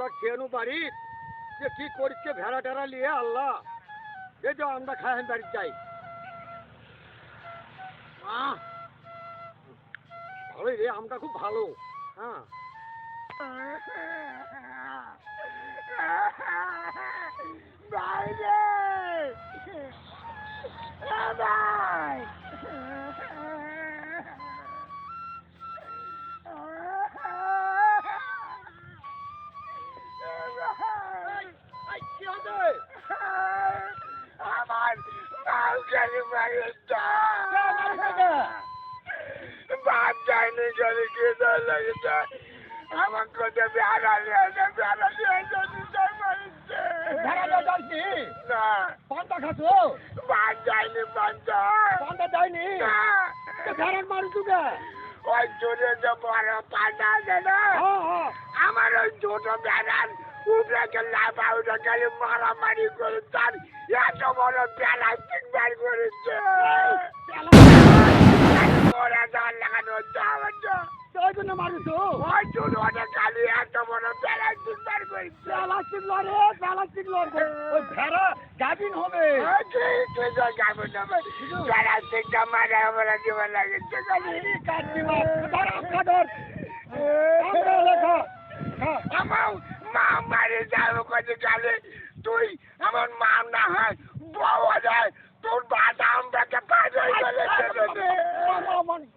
একলা খেয়ে বাড়ি যে কি করছে ভেড়া টেরা নিয়ে আল্লাহ এই যে আমরা খাই বাড়ি যাই ভালোই রে আমটা খুব ভালো হ্যাঁ বাইরে আমার মালকারি মারিটা বাদ যায়নি গেলে গিয়ে লেগেছে আমার কোথায় বেড়া নিয়ে বেড়া নিয়ে না পান্তা খাচ্ছো বাদ যায়নি পান্তা যায়নি ভেড়ার মারছু কে ওই জোরে যে বড় পান্তা আছে না আমার ওই ছোট ভেড়ার উপরে লাফা উঠে গেলে মারামারি করে তার এত বড় বেলা তিনবার করেছে ওরা দল লাগানো হচ্ছে আমার ওই জন্য মারুছো ওই জন্য অনেক কালি এত বড় বেলা তিনবার করেছে প্লাস্টিক লড়বে ওই ভেড়া গাভিন হবে গাভিন হবে প্লাস্টিকটা মারে আমরা জীবন লাগেছে কালি কাটিমা লেখা আমার মা মারে যাবো কাজে গেলে তুই আমার মা না হয় বাবা যায় তোর বাবা আমাকে পাঁচ গেলে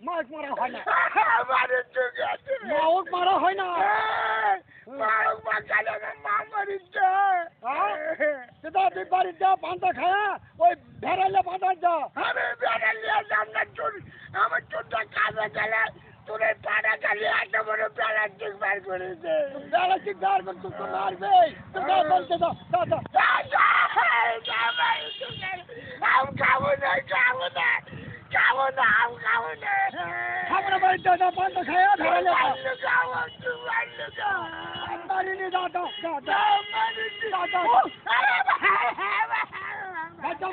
মাছ মারা হয় না আমাদের চোখে আছে মাছ মারা হয় না মারক মা গেলে মা মারিছে সেটা তুই বাড়ির যা পান্তা খায়া ওই ভেড়ালে পান্তা যা আমি ভেড়ালে যাম না চোর আমার চোরটা কাজে গেলে তোরে পাড়া খালি এত বড় প্লাস্টিক বার করেছে প্লাস্টিক বার করতে তো মারবে তো বলতে দাও আম খাবো না বাড়িতে যা পান্তা খায়া ধরালে মারিনি যাবো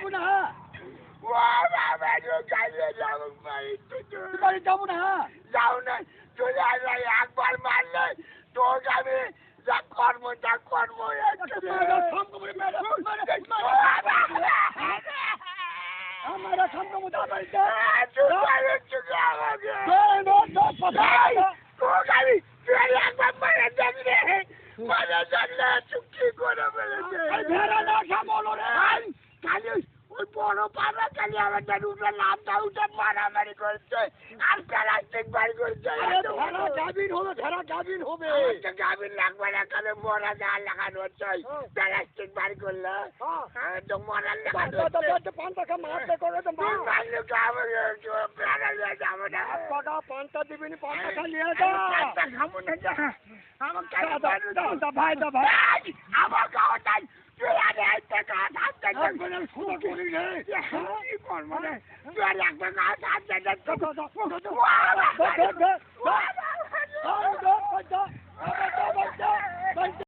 না যাবো না যাও না চলে আসবে একবার মারলে তোকে আমি যা কর্ম আমরা সম্ভবতা বাড়িতে একবার মারা যাবে চুক্তি করে খালি ওই বড় পাড়া খালি আমাদের উপরে লাভটা উঠে মারামারি করছে আর প্লাস্টিক বাড়ি করছে গাভীর হবে গাভীর লাগবে না খালি মরা যা লাগানো হচ্ছে প্লাস্টিক বাড়ি করলে তো মরার লাগানো পান্তা মারতে করে তো মারলে যাবো না পান্তা দিবিনি পান্তা খালি খাবো না আমার ভাই আমার গাওয়াটাই